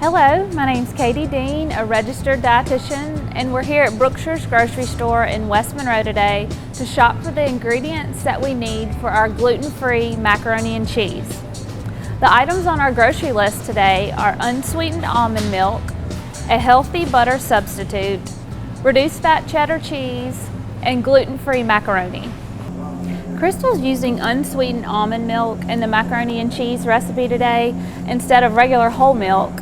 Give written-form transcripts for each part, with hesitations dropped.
Hello, my name's Katie Dean, a registered dietitian, and we're here at Brookshire's grocery store in West Monroe today to shop for the ingredients that we need for our gluten-free macaroni and cheese. The items on our grocery list today are unsweetened almond milk, a healthy butter substitute, reduced fat cheddar cheese, and gluten-free macaroni. Crystal's using unsweetened almond milk in the macaroni and cheese recipe today instead of regular whole milk.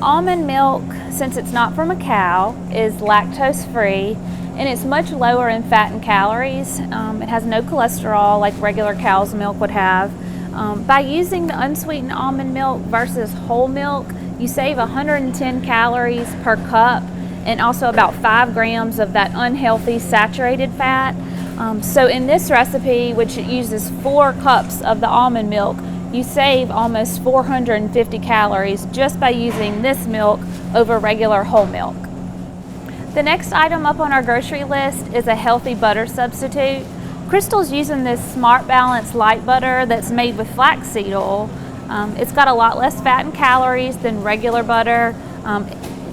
Almond milk, since it's not from a cow, is lactose free and it's much lower in fat and calories. It has no cholesterol like regular cow's milk would have. By using the unsweetened almond milk versus whole milk, you save 110 calories per cup and also about 5 grams of that unhealthy saturated fat. So in this recipe, which uses 4 cups of the almond milk, you save almost 450 calories just by using this milk over regular whole milk. The next item up on our grocery list is a healthy butter substitute. Crystal's using this Smart Balance light butter that's made with flaxseed oil. It's got a lot less fat and calories than regular butter.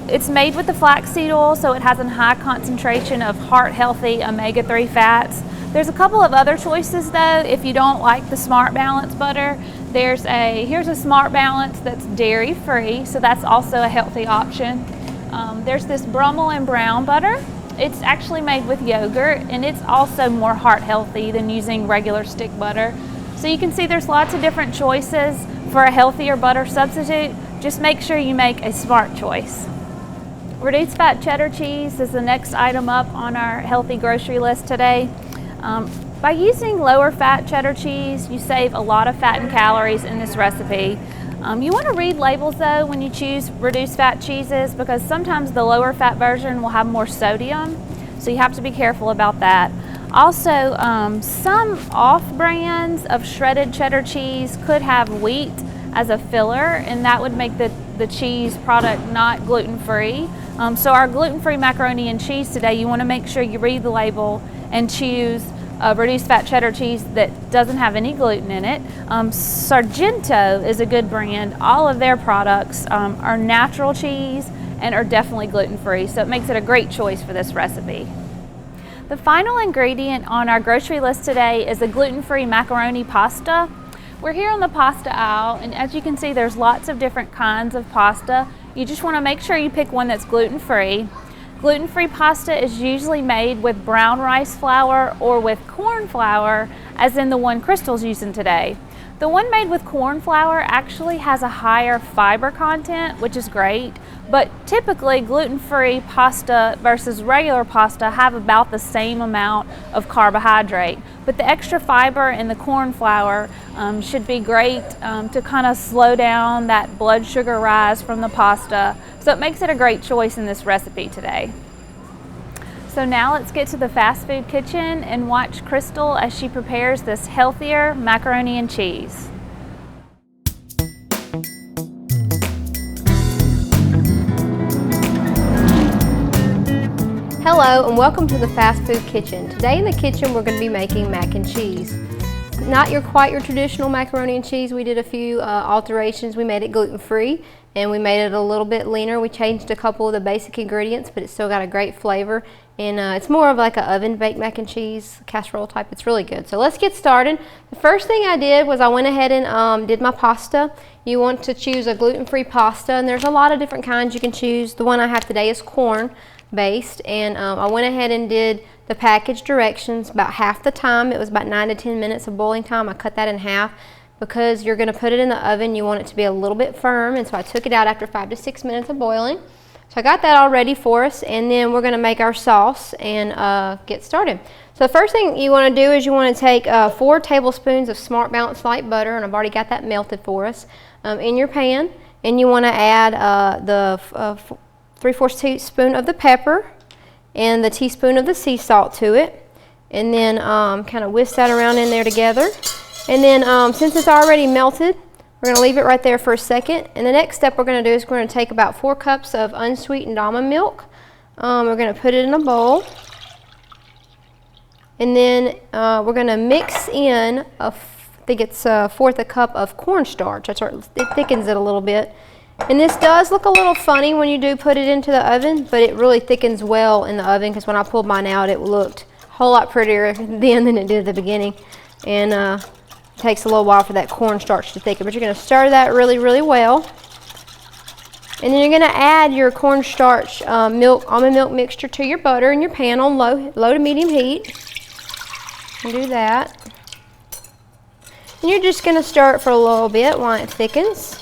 It's made with the flaxseed oil, so it has a high concentration of heart-healthy omega-3 fats. There's a couple of other choices though if you don't like the Smart Balance butter. Here's a Smart Balance that's dairy-free, so that's also a healthy option. There's this Brummel and Brown butter. It's actually made with yogurt, and it's also more heart-healthy than using regular stick butter. So you can see there's lots of different choices for a healthier butter substitute. Just make sure you make a smart choice. Reduced fat cheddar cheese is the next item up on our healthy grocery list today. By using lower fat cheddar cheese, you save a lot of fat and calories in this recipe. You want to read labels though when you choose reduced fat cheeses, because sometimes the lower fat version will have more sodium, so you have to be careful about that. Also, some off brands of shredded cheddar cheese could have wheat as a filler, and that would make the cheese product not gluten-free. So our gluten-free macaroni and cheese today, you want to make sure you read the label and choose reduced fat cheddar cheese that doesn't have any gluten in it. Sargento is a good brand. All of their products are natural cheese and are definitely gluten-free, so it makes it a great choice for this recipe. The final ingredient on our grocery list today is a gluten-free macaroni pasta. We're here on the pasta aisle, and as you can see, there's lots of different kinds of pasta. You just want to make sure you pick one that's gluten-free. Gluten-free pasta is usually made with brown rice flour or with corn flour, as in the one Crystal's using today. The one made with corn flour actually has a higher fiber content, which is great, but typically gluten-free pasta versus regular pasta have about the same amount of carbohydrate. But the extra fiber in the corn flour should be great to kind of slow down that blood sugar rise from the pasta. So it makes it a great choice in this recipe today. So now let's get to the fast food kitchen and watch Crystal as she prepares this healthier macaroni and cheese. Hello and welcome to the fast food kitchen. Today in the kitchen we're going to be making mac and cheese. Not quite your traditional macaroni and cheese. We did a few alterations. We made it gluten-free and we made it a little bit leaner. We changed a couple of the basic ingredients, but it's still got a great flavor. And it's more of like an oven baked mac and cheese, casserole type. It's really good. So let's get started. The first thing I did was I went ahead and did my pasta. You want to choose a gluten-free pasta, and there's a lot of different kinds you can choose. The one I have today is corn based, and I went ahead and did the package directions about half the time. It was about 9 to 10 minutes of boiling time. I cut that in half because you're going to put it in the oven. You want it to be a little bit firm, and so I took it out after 5 to 6 minutes of boiling. So I got that all ready for us, and then we're going to make our sauce and get started. So the first thing you want to do is you want to take 4 tablespoons of Smart Balance light butter, and I've already got that melted for us, in your pan, and you want to add the 3/4 teaspoon of the pepper and the teaspoon of the sea salt to it, and then kind of whisk that around in there together. And then since it's already melted, we're going to leave it right there for a second. And the next step we're going to do is we're going to take about 4 cups of unsweetened almond milk. We're going to put it in a bowl, and then we're going to mix in I think it's 1/4 cup of cornstarch. It thickens it a little bit. And this does look a little funny when you do put it into the oven, but it really thickens well in the oven, because when I pulled mine out, it looked a whole lot prettier then than it did at the beginning. And it takes a little while for that cornstarch to thicken, but you're going to stir that really, really well. And then you're going to add your cornstarch almond milk mixture to your butter in your pan on low to medium heat. And do that. And you're just going to stir it for a little bit while it thickens.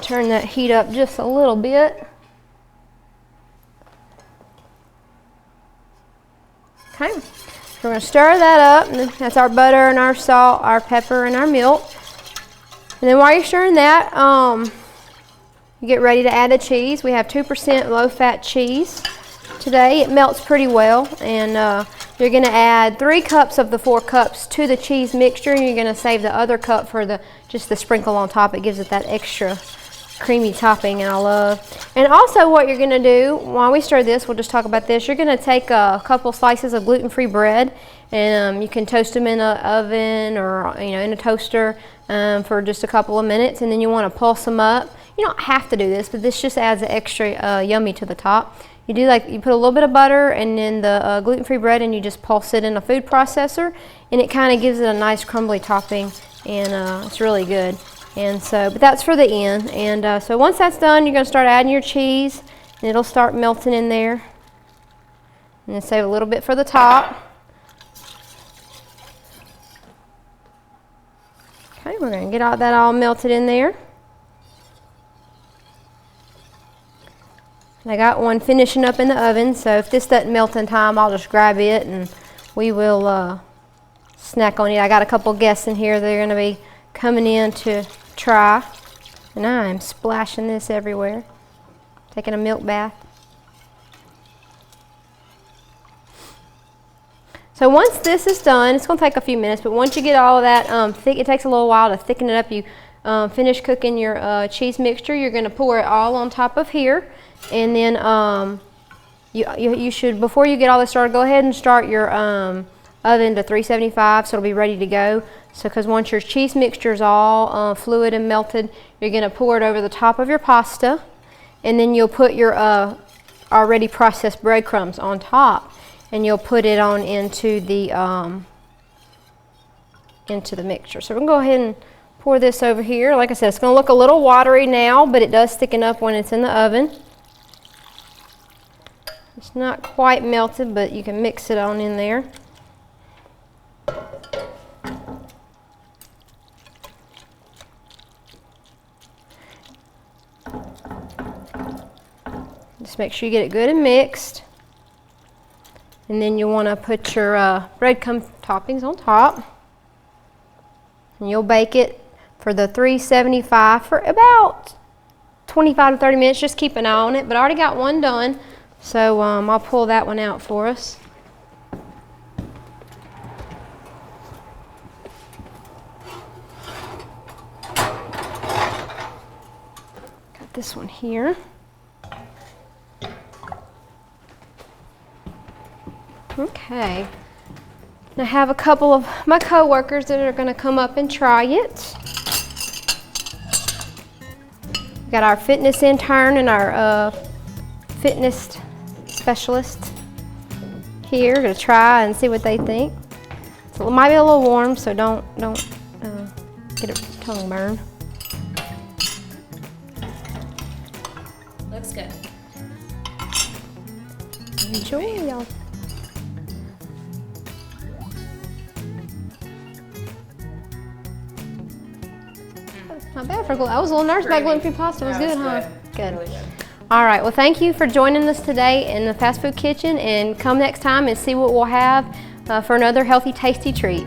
Turn that heat up just a little bit. Okay, so we're going to stir that up, and that's our butter and our salt, our pepper and our milk. And then while you're stirring that, you get ready to add the cheese. We have 2% low-fat cheese today. It melts pretty well, and you're going to add 3 cups of the 4 cups to the cheese mixture, and you're going to save the other cup for just the sprinkle on top. It gives it that extra creamy topping, and I love. And also what you're going to do while we stir this, we'll just talk about this. You're going to take a couple slices of gluten-free bread, and you can toast them in an oven or in a toaster for just a couple of minutes, and then you want to pulse them up. You don't have to do this, but this just adds an extra yummy to the top. You put a little bit of butter and then the gluten-free bread, and you just pulse it in a food processor, and it kind of gives it a nice crumbly topping, and it's really good. And so, but that's for the end. And so once that's done, you're going to start adding your cheese, and it'll start melting in there. And then save a little bit for the top. Okay, we're going to get all that all melted in there. And I got one finishing up in the oven, so if this doesn't melt in time, I'll just grab it and we will snack on it. I got a couple guests in here that are going to be coming in to try, and I am splashing this everywhere, taking a milk bath. So once this is done, it's going to take a few minutes, but once you get all of that thick, it takes a little while to thicken it up. You finish cooking your cheese mixture. You're going to pour it all on top of here, and then you should, before you get all this started, go ahead and start your oven to 375, so it'll be ready to go. So because once your cheese mixture is all fluid and melted, you're going to pour it over the top of your pasta, and then you'll put your already processed breadcrumbs on top, and you'll put it on into the mixture. So we're going to go ahead and pour this over here. Like I said, it's going to look a little watery now, but it does thicken up when it's in the oven. It's not quite melted, but you can mix it on in there. Just make sure you get it good and mixed. And then you want to put your breadcrumb toppings on top. And you'll bake it for the 375 for about 25 to 30 minutes. Just keep an eye on it. But I already got one done, so I'll pull that one out for us. Got this one here. Okay, and I have a couple of my co-workers that are going to come up and try it. We got our fitness intern and our fitness specialist here to try and see what they think. So it might be a little warm, so don't get a tongue burn. Looks good. Enjoy, y'all. Not bad for gluten. I was a little nervous about gluten-free pasta. It was good, huh? Good. Really good. All right. Well, thank you for joining us today in the fast food kitchen, and come next time and see what we'll have for another healthy, tasty treat.